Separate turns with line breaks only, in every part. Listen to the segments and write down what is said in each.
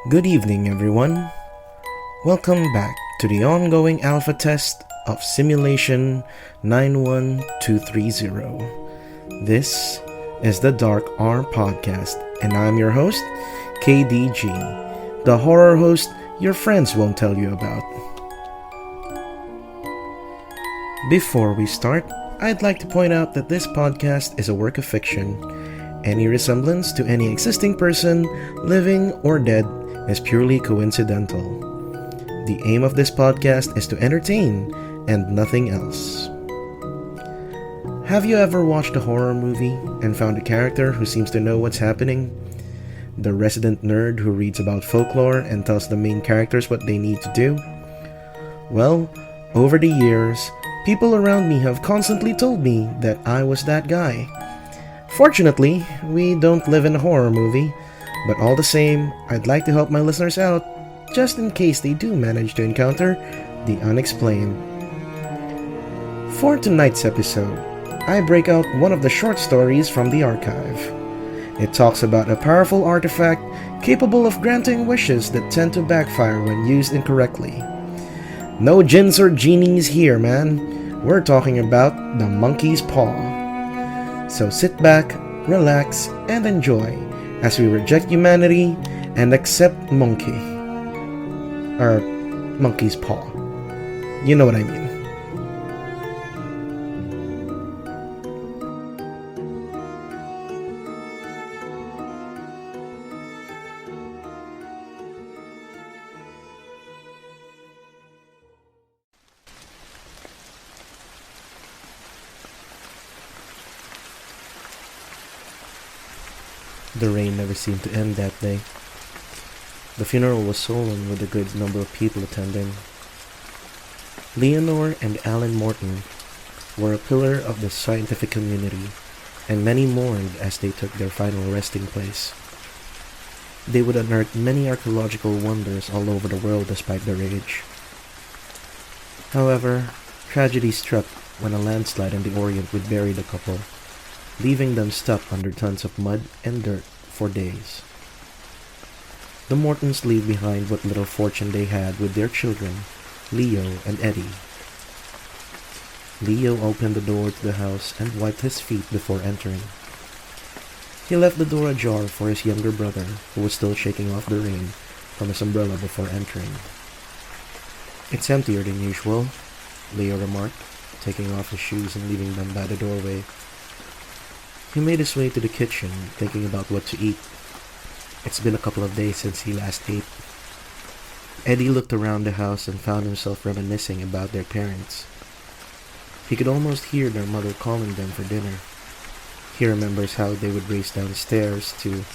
Good evening, everyone. Welcome back to the ongoing alpha test of Simulation 91230. This is the Dark R Podcast, and I'm your host, KDG, the horror host your friends won't tell you about. Before we start, I'd like to point out that this podcast is a work of fiction. Any resemblance to any existing person, living or dead, is purely coincidental. The aim of this podcast is to entertain and nothing else. Have you ever watched a horror movie and found a character who seems to know what's happening? The resident nerd who reads about folklore and tells the main characters what they need to do? Well, over the years, people around me have constantly told me that I was that guy. Fortunately, we don't live in a horror movie, but all the same, I'd like to help my listeners out, just in case they do manage to encounter the unexplained. For tonight's episode, I break out one of the short stories from the archive. It talks about a powerful artifact capable of granting wishes that tend to backfire when used incorrectly. No jinns or genies here, man. We're talking about the monkey's paw. So sit back, relax, and enjoy as we reject humanity and accept monkey. Or monkey's paw. You know what I mean. The rain never seemed to end that day. The funeral was solemn with a good number of people attending. Leonore and Alan Morton were a pillar of the scientific community, and many mourned as they took their final resting place. They would unearth many archaeological wonders all over the world despite their age. However, tragedy struck when a landslide in the Orient would bury the couple, leaving them stuck under tons of mud and dirt for days. The Mortons leave behind what little fortune they had with their children, Leo and Eddie. Leo opened the door to the house and wiped his feet before entering. He left the door ajar for his younger brother, who was still shaking off the rain from his umbrella before entering. "It's emptier than usual," Leo remarked, taking off his shoes and leaving them by the doorway. He made his way to the kitchen, thinking about what to eat. It's been a couple of days since he last ate. Eddie looked around the house and found himself reminiscing about their parents. He could almost hear their mother calling them for dinner. He remembers how they would race downstairs to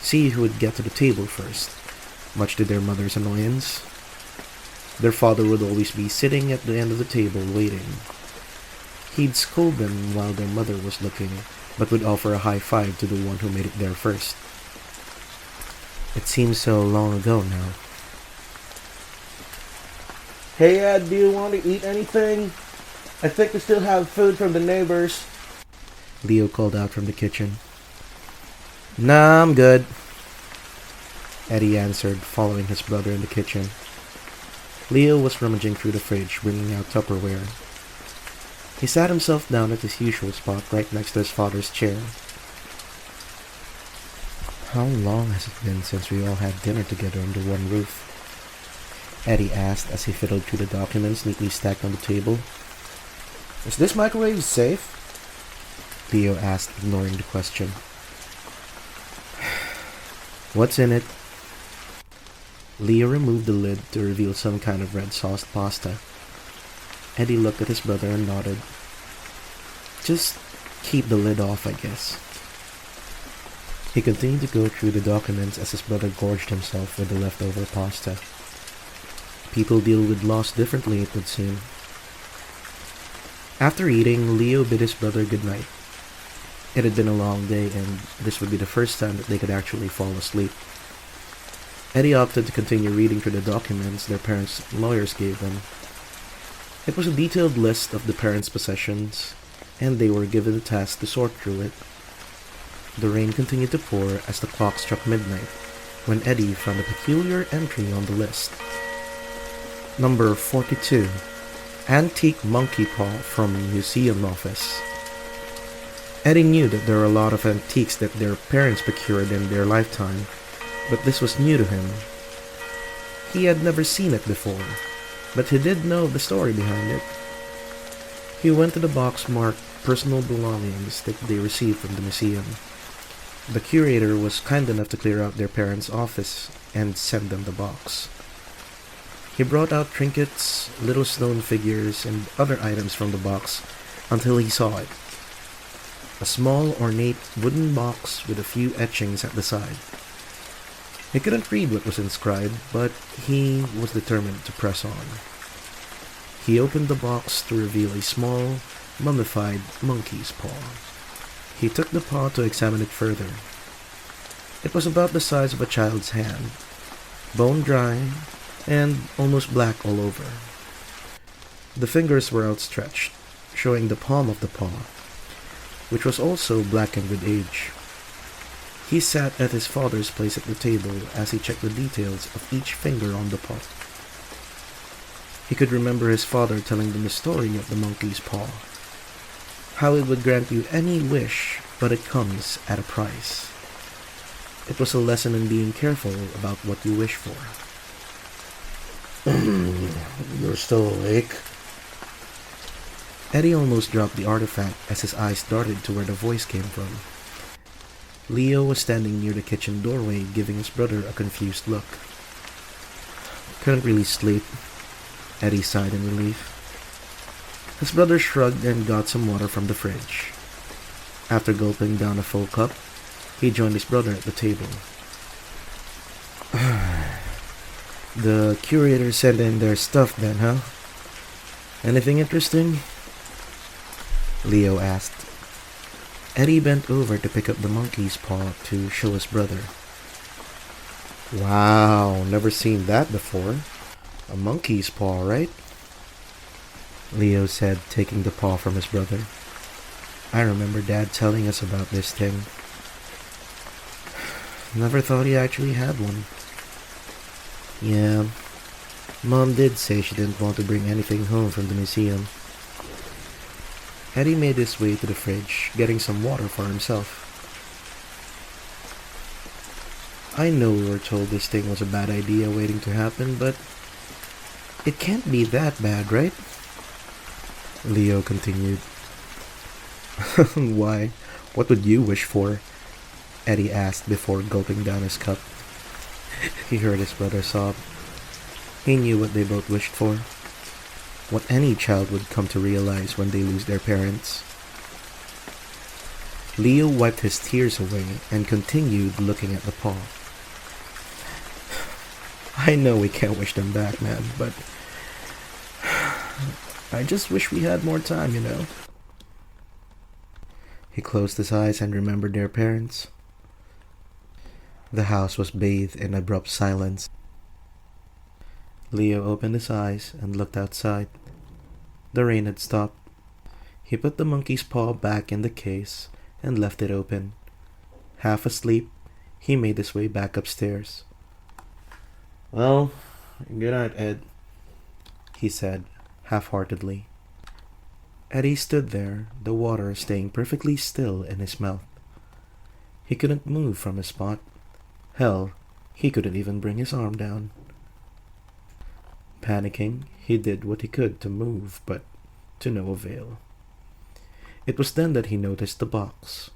see who would get to the table first, much to their mother's annoyance. Their father would always be sitting at the end of the table waiting. He'd scold them while their mother was looking, but would offer a high five to the one who made it there first. It seems so long ago now. "Hey Ed, do you want to eat anything? I think we still have food from the neighbors," Leo called out from the kitchen. "Nah, I'm good," Eddie answered, following his brother in the kitchen. Leo was rummaging through the fridge, bringing out Tupperware. He sat himself down at his usual spot right next to his father's chair. "How long has it been since we all had dinner together under one roof?" Eddie asked as he fiddled through the documents neatly stacked on the table. "Is this microwave safe?" Leo asked, ignoring the question. "What's in it?" Leo removed the lid to reveal some kind of red sauced pasta. Eddie looked at his brother and nodded. "Just keep the lid off, I guess." He continued to go through the documents as his brother gorged himself with the leftover pasta. People deal with loss differently, it would seem. After eating, Leo bid his brother good night. It had been a long day, and this would be the first time that they could actually fall asleep. Eddie opted to continue reading through the documents their parents' lawyers gave them. It was a detailed list of the parents' possessions, and they were given the task to sort through it. The rain continued to pour as the clock struck midnight, when Eddie found a peculiar entry on the list. Number 42. Antique Monkey Paw from Museum Office. Eddie knew that there were a lot of antiques that their parents procured in their lifetime, but this was new to him. He had never seen it before, but he did know the story behind it. He went to the box marked personal belongings that they received from the museum. The curator was kind enough to clear out their parents' office and send them the box. He brought out trinkets, little stone figures, and other items from the box until he saw it. A small, ornate wooden box with a few etchings at the side. He couldn't read what was inscribed, but he was determined to press on. He opened the box to reveal a small, mummified monkey's paw. He took the paw to examine it further. It was about the size of a child's hand, bone dry, and almost black all over. The fingers were outstretched, showing the palm of the paw, which was also blackened with age. He sat at his father's place at the table as he checked the details of each finger on the paw. He could remember his father telling them the story of the monkey's paw, how it would grant you any wish, but it comes at a price. It was a lesson in being careful about what you wish for. You're still awake? Eddie almost dropped the artifact as his eyes darted to where the voice came from. Leo was standing near the kitchen doorway, giving his brother a confused look. Couldn't really sleep, Eddie sighed in relief. His brother shrugged and got some water from the fridge. After gulping down a full cup, he joined his brother at the table. The curator sent in their stuff then, huh? Anything interesting? Leo asked. Eddie bent over to pick up the monkey's paw to show his brother. Wow, never seen that before. A monkey's paw, right? Leo said, taking the paw from his brother. I remember Dad telling us about this thing. Never thought he actually had one. Yeah, Mom did say she didn't want to bring anything home from the museum. Eddie made his way to the fridge, getting some water for himself. I know we were told this thing was a bad idea waiting to happen, but it can't be that bad, right? Leo continued. Why? What would you wish for? Eddie asked before gulping down his cup. He heard his brother sob. He knew what they both wished for. What any child would come to realize when they lose their parents. Leo wiped his tears away and continued looking at the paw. I know we can't wish them back, man, but I just wish we had more time, you know. He closed his eyes and remembered their parents. The house was bathed in abrupt silence. Leo opened his eyes and looked outside. The rain had stopped. He put the monkey's paw back in the case and left it open. Half asleep, he made his way back upstairs. Well, good night, Ed, he said, half-heartedly. Eddie stood there, the water staying perfectly still in his mouth. He couldn't move from his spot. Hell, he couldn't even bring his arm down. Panicking, he did what he could to move, but to no avail. It was then that he noticed the box.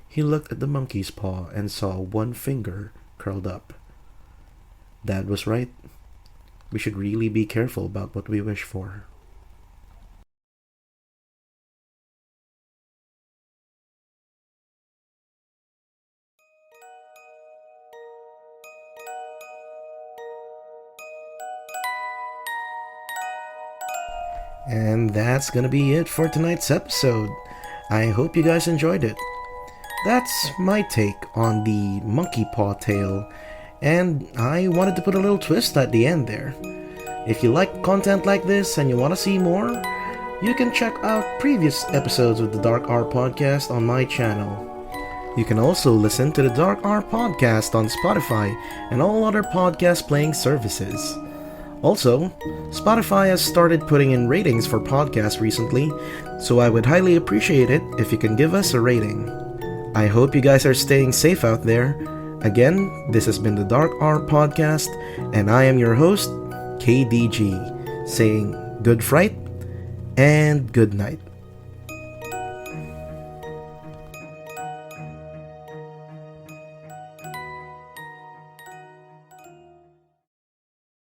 He looked at the monkey's paw and saw one finger curled up. Dad was right. We should really be careful about what we wish for. And that's gonna be it for tonight's episode. I hope you guys enjoyed it. That's my take on the monkey paw tale, and I wanted to put a little twist at the end there. If you like content like this and you want to see more, you can check out previous episodes of the Dark Hour podcast on my channel. You can also listen to the Dark Hour podcast on Spotify and all other podcast playing services. Also, Spotify has started putting in ratings for podcasts recently, so I would highly appreciate it if you can give us a rating. I hope you guys are staying safe out there. Again, this has been the Dark Hour podcast, and I am your host, KDG, saying good fright and good night.